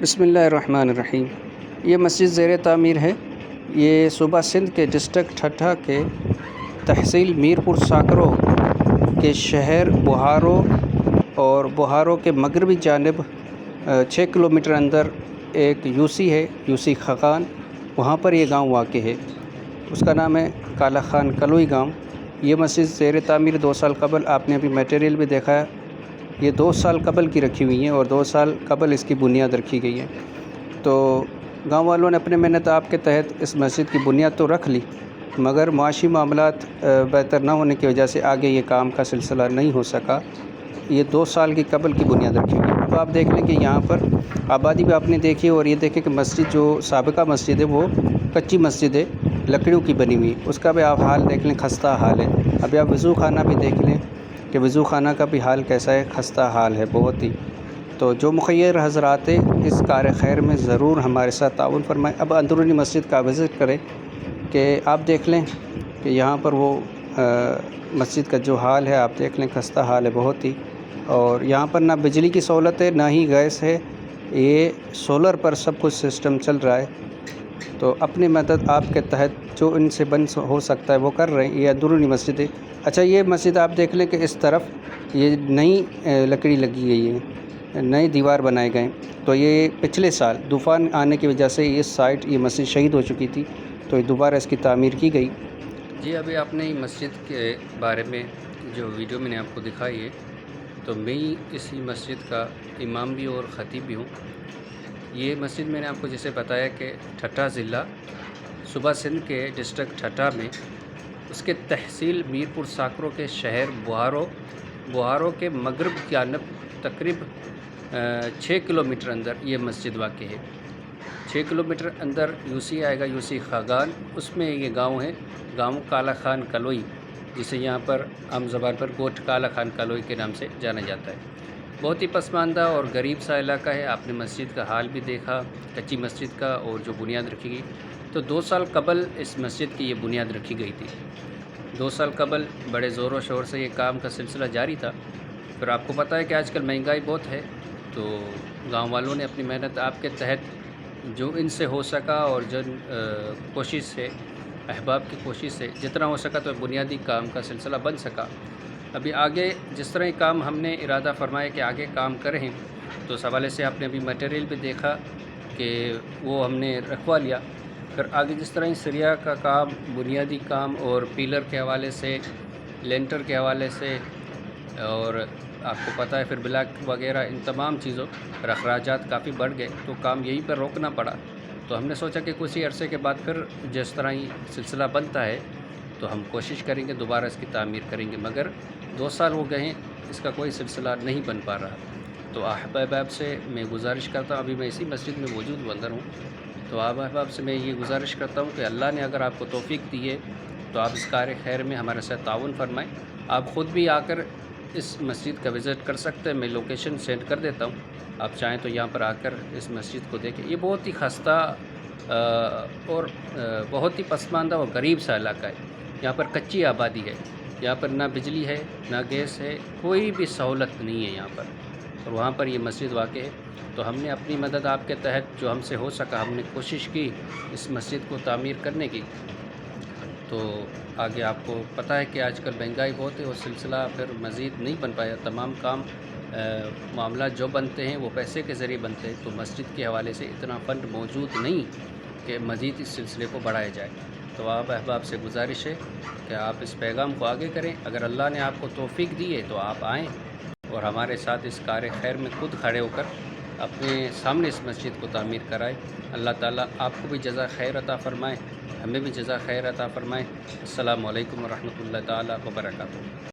بسم اللہ الرحمن الرحیم۔ یہ مسجد زیر تعمیر ہے۔ یہ صوبہ سندھ کے ڈسٹرکٹ ٹھٹھہ کے تحصیل میرپور ساکرو کے شہر بہارو اور بہارو کے مغربی جانب 6 کلومیٹر اندر ایک یوسی ہے، یوسی خاقان، وہاں پر یہ گاؤں واقع ہے۔ اس کا نام ہے کالا خان کلوئی گاؤں۔ یہ مسجد زیر تعمیر 2 سال قبل، آپ نے ابھی میٹیریل بھی دیکھا ہے، یہ 2 سال قبل کی رکھی ہوئی ہیں اور 2 سال قبل اس کی بنیاد رکھی گئی ہے۔ تو گاؤں والوں نے اپنے محنت آپ کے تحت اس مسجد کی بنیاد تو رکھ لی، مگر معاشی معاملات بہتر نہ ہونے کی وجہ سے آگے یہ کام کا سلسلہ نہیں ہو سکا۔ یہ 2 سال کی قبل کی بنیاد رکھی گئی۔ تو آپ دیکھ لیں کہ یہاں پر آبادی بھی آپ نے دیکھی، اور یہ دیکھیں کہ مسجد جو سابقہ مسجد ہے وہ کچی مسجد ہے، لکڑیوں کی بنی ہوئی، اس کا بھی آپ حال دیکھ لیں، خستہ حال ہے۔ ابھی آپ وضو خانہ بھی دیکھ لیں کہ وضو خانہ کا بھی حال کیسا ہے، خستہ حال ہے بہت ہی۔ تو جو مخیر حضرات اس کار خیر میں ضرور ہمارے ساتھ تعاون فرمائیں۔ اب اندرونی مسجد کا وزٹ کریں کہ آپ دیکھ لیں کہ یہاں پر وہ مسجد کا جو حال ہے آپ دیکھ لیں، خستہ حال ہے بہت ہی۔ اور یہاں پر نہ بجلی کی سہولت ہے، نہ ہی گیس ہے، یہ سولر پر سب کچھ سسٹم چل رہا ہے۔ تو اپنی مدد آپ کے تحت جو ان سے بن ہو سکتا ہے وہ کر رہے ہیں۔ یہ اندرونی مسجد ہے۔ اچھا، یہ مسجد آپ دیکھ لیں کہ اس طرف یہ نئی لکڑی لگی گئی ہے، نئی دیوار بنائے گئے۔ تو یہ پچھلے سال طوفان آنے کی وجہ سے اس سائٹ یہ مسجد شہید ہو چکی تھی، تو دوبارہ اس کی تعمیر کی گئی۔ جی، ابھی آپ نے مسجد کے بارے میں جو ویڈیو میں نے آپ کو دکھائی ہے، تو میں اسی مسجد کا امام بھی اور خطیب بھی ہوں۔ یہ مسجد میں نے آپ کو جیسے بتایا کہ ٹھٹھہ ضلع صوبہ سندھ کے ڈسٹرکٹ ٹھٹھہ میں، اس کے تحصیل میرپور ساکرو کے شہر بہارو کے مغرب جانب تقریب 6 کلومیٹر اندر یہ مسجد واقع ہے۔ 6 کلومیٹر اندر یوسی آئے گا، یوسی خاقان، اس میں یہ گاؤں ہے، گاؤں کالا خان کلوئی، جسے یہاں پر عام زبان پر گوٹھ کالا خان کلوئی کے نام سے جانا جاتا ہے۔ بہت ہی پسماندہ اور غریب سا علاقہ ہے۔ آپ نے مسجد کا حال بھی دیکھا، کچی مسجد کا، اور جو بنیاد رکھی گئی، تو 2 سال قبل اس مسجد کی یہ بنیاد رکھی گئی تھی۔ 2 سال قبل بڑے زور و شور سے یہ کام کا سلسلہ جاری تھا۔ پھر آپ کو پتہ ہے کہ آج کل مہنگائی بہت ہے، تو گاؤں والوں نے اپنی محنت آپ کے تحت جو ان سے ہو سکا، اور جن کوشش سے، احباب کی کوشش سے جتنا ہو سکا، تو بنیادی کام کا سلسلہ بن سکا۔ ابھی آگے جس طرح یہ کام ہم نے ارادہ فرمایا کہ آگے کام کریں، تو اس حوالے سے آپ نے ابھی میٹیریل بھی دیکھا کہ وہ ہم نے رکھوا لیا۔ پھر آگے جس طرح سریا کا کام، بنیادی کام، اور پیلر کے حوالے سے، لینٹر کے حوالے سے، اور آپ کو پتہ ہے پھر بلاک وغیرہ، ان تمام چیزوں پر اخراجات کافی بڑھ گئے، تو کام یہیں پر روکنا پڑا۔ تو ہم نے سوچا کہ کچھ ہی عرصے کے بعد پھر جس طرح ہی سلسلہ بنتا ہے تو ہم کوشش کریں گے، دوبارہ اس کی تعمیر کریں گے، مگر 2 سال ہو گئے ہیں، اس کا کوئی سلسلہ نہیں بن پا رہا۔ تو احباب سے میں گزارش کرتا ہوں، ابھی میں اسی مسجد میں موجود اندر ہوں، تو احباب سے میں یہ گزارش کرتا ہوں کہ اللہ نے اگر آپ کو توفیق دی ہے تو آپ اس کار خیر میں ہمارے ساتھ تعاون فرمائیں۔ آپ خود بھی آ کر اس مسجد کا وزٹ کر سکتے ہیں، میں لوکیشن سینڈ کر دیتا ہوں، آپ چاہیں تو یہاں پر آ کر اس مسجد کو دیکھیں۔ یہ بہت ہی خستہ اور بہت ہی پسماندہ اور غریب سا علاقہ ہے۔ یہاں پر کچی آبادی ہے، یہاں پر نہ بجلی ہے، نہ گیس ہے، کوئی بھی سہولت نہیں ہے یہاں پر، اور وہاں پر یہ مسجد واقع ہے۔ تو ہم نے اپنی مدد آپ کے تحت جو ہم سے ہو سکا، ہم نے کوشش کی اس مسجد کو تعمیر کرنے کی۔ تو آگے آپ کو پتہ ہے کہ آج کل مہنگائی بہت ہے، اور سلسلہ پھر مزید نہیں بن پایا۔ تمام کام معاملات جو بنتے ہیں وہ پیسے کے ذریعے بنتے ہیں، تو مسجد کے حوالے سے اتنا فنڈ موجود نہیں کہ مزید اس سلسلے کو بڑھایا جائے۔ تو آپ احباب سے گزارش ہے کہ آپ اس پیغام کو آگے کریں۔ اگر اللہ نے آپ کو توفیق دی ہے تو آپ آئیں اور ہمارے ساتھ اس کار خیر میں خود کھڑے ہو کر اپنے سامنے اس مسجد کو تعمیر کرائیں۔ اللہ تعالیٰ آپ کو بھی جزا خیر عطا فرمائے، ہمیں بھی جزا خیر عطا فرمائے۔ السلام علیکم ورحمۃ اللہ تعالیٰ وبرکاتہ۔